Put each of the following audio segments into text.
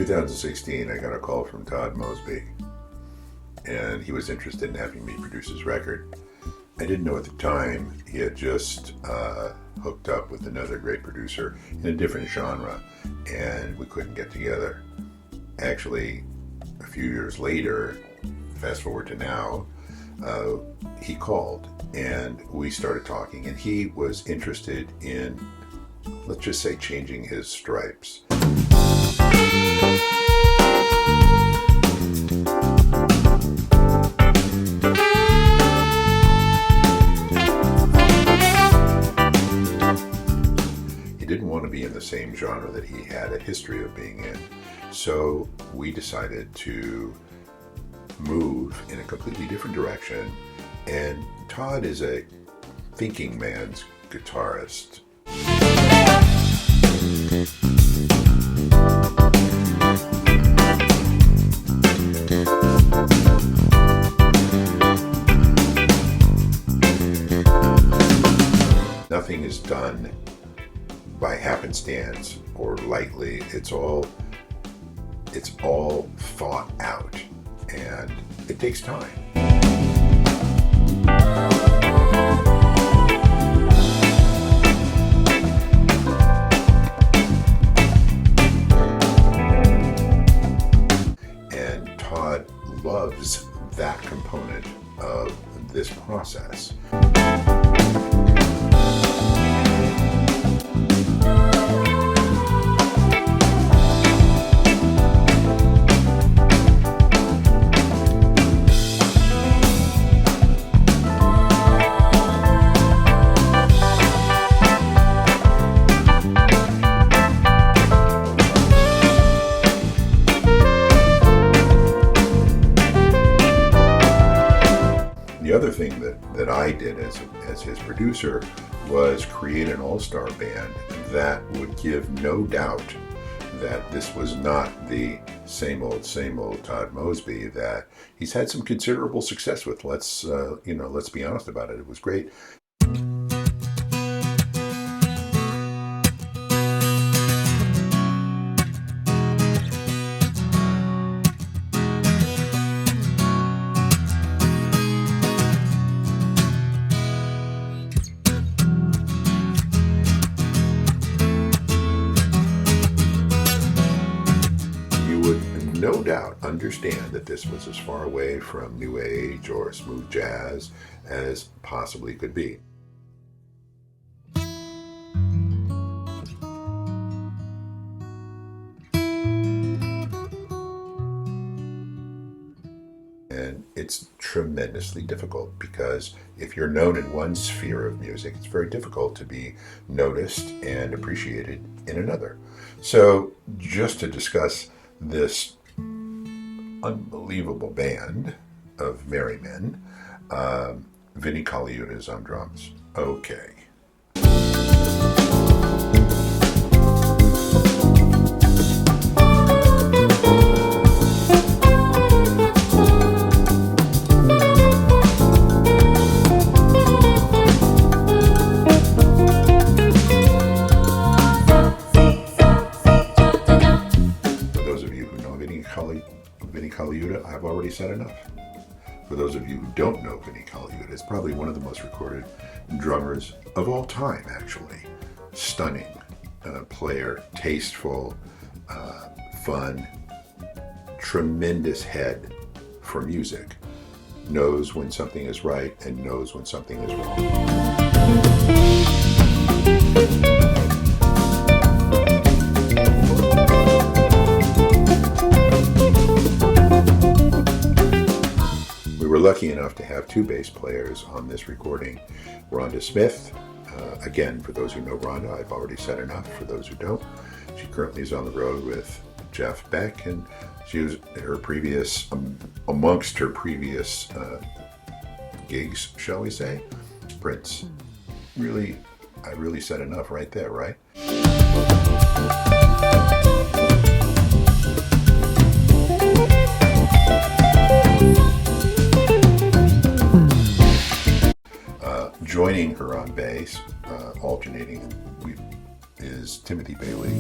2016, I got a call from Todd Mosby, and he was interested in having me produce his record. I didn't know at the time he had just hooked up with another great producer in a different genre, and we couldn't get together. Actually, a few years later, fast forward to now, he called and we started talking, and he was interested in, let's just say, changing his stripes. He didn't want to be in the same genre that he had a history of being in, so we decided to move in a completely different direction. And Todd is a thinking man's guitarist. Nothing is done by happenstance or lightly. It's all thought out, and it takes time. And Todd loves that component of this process. The other thing that I did as his producer was create an all-star band that would give no doubt that this was not the same old Todd Mosby that he's had some considerable success with. Let's be honest about it. It was great. No doubt understand that this was as far away from New Age or smooth jazz as possibly could be. And it's tremendously difficult because if you're known in one sphere of music, it's very difficult to be noticed and appreciated in another. So just to discuss this unbelievable band of merry men, Vinnie Colaiuta is on drums. Okay. Vinnie Colaiuta, I've already said enough. For those of you who don't know Vinnie Colaiuta, it's probably one of the most recorded drummers of all time, actually. Stunning player, tasteful, fun, tremendous head for music. Knows when something is right and knows when something is wrong. We were lucky enough to have two bass players on this recording. Rhonda Smith, again, for those who know Rhonda, I've already said enough. For those who don't, she currently is on the road with Jeff Beck, and she was amongst her previous gigs, shall we say, Prince. Really, I really said enough right there, right? Joining her on bass, alternating, is Timothy Bailey.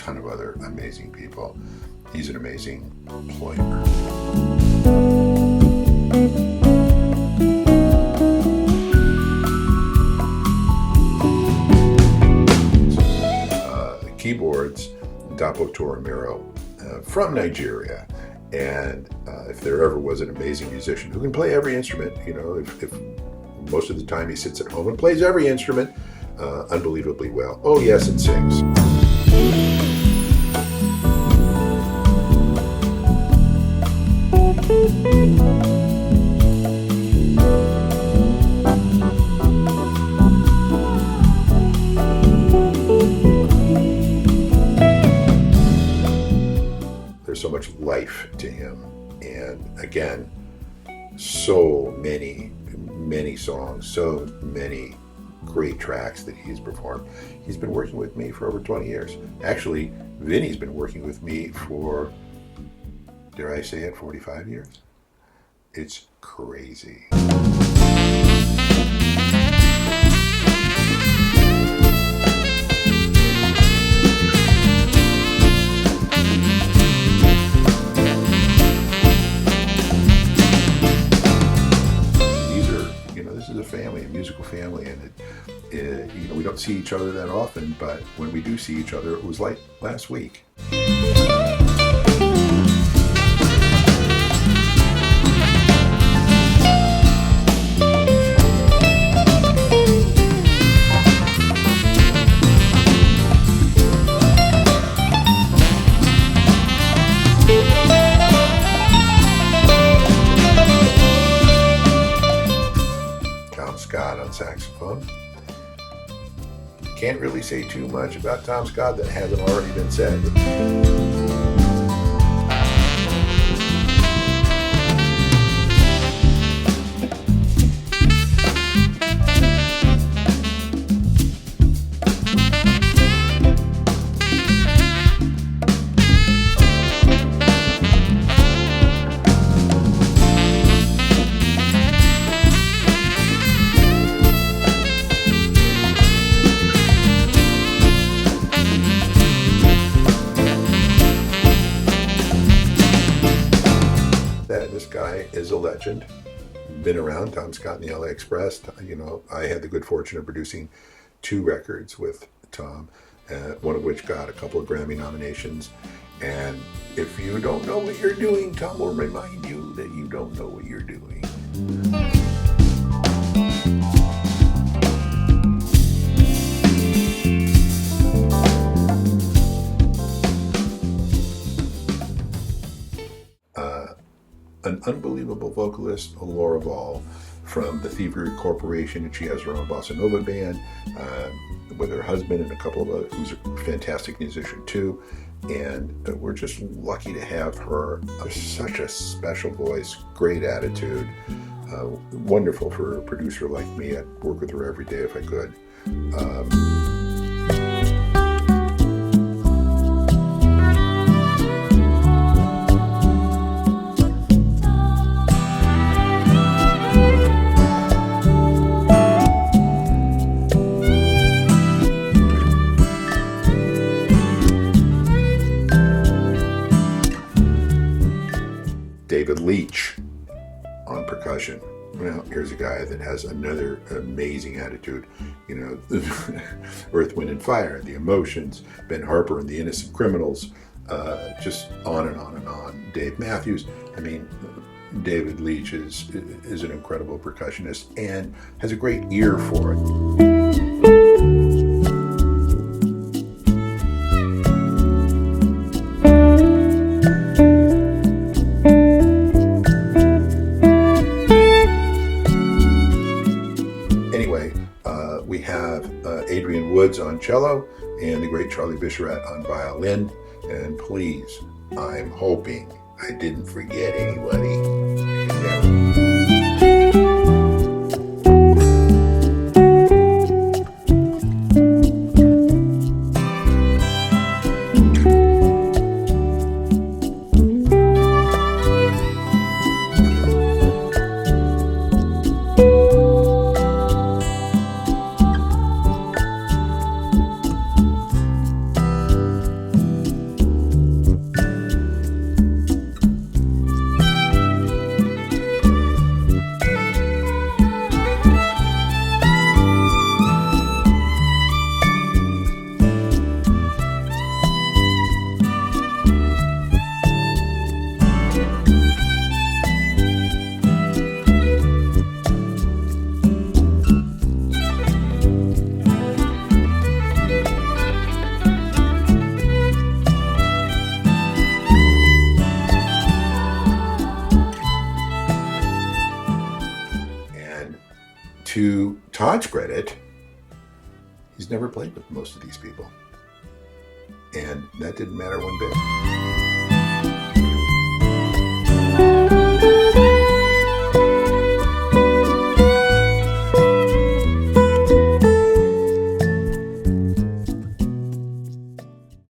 ton of other amazing people. He's an amazing player. Keyboards, Dapo Toromiro, from Nigeria. And if there ever was an amazing musician who can play every instrument, if most of the time he sits at home and plays every instrument unbelievably well. Oh yes, and sings. There's so much life to him, and again, so many songs, so many great tracks that he's performed. He's been working with me for over 20 years. Actually, Vinny's been working with me for, dare I say it, 45 years? It's crazy. This is a family, a musical family, and we don't see each other that often, but when we do see each other, it was like last week. Scott on saxophone. Can't really say too much about Tom Scott that hasn't already been said. This guy is a legend. Been around, Tom Scott and the LA Express. I had the good fortune of producing 2 records with Tom, one of which got a couple of Grammy nominations. And if you don't know what you're doing, Tom will remind you that you don't know what you're doing. An unbelievable vocalist, Laura Ball, from the Thievery Corporation, and she has her own bossa-nova band with her husband and a couple of others, who's a fantastic musician too. And we're just lucky to have her. Such a special voice, great attitude, wonderful for a producer like me. I'd work with her every day if I could. David Leach on percussion. Well, here's a guy that has another amazing attitude. Earth, Wind, and Fire, The Emotions, Ben Harper and the Innocent Criminals, just on and on and on. Dave Matthews. David Leach is an incredible percussionist and has a great ear for it. We have Adrian Woods on cello and the great Charlie Bisharat on violin. And please, I'm hoping I didn't forget anybody. to Todd's credit, he's never played with most of these people. And that didn't matter one bit.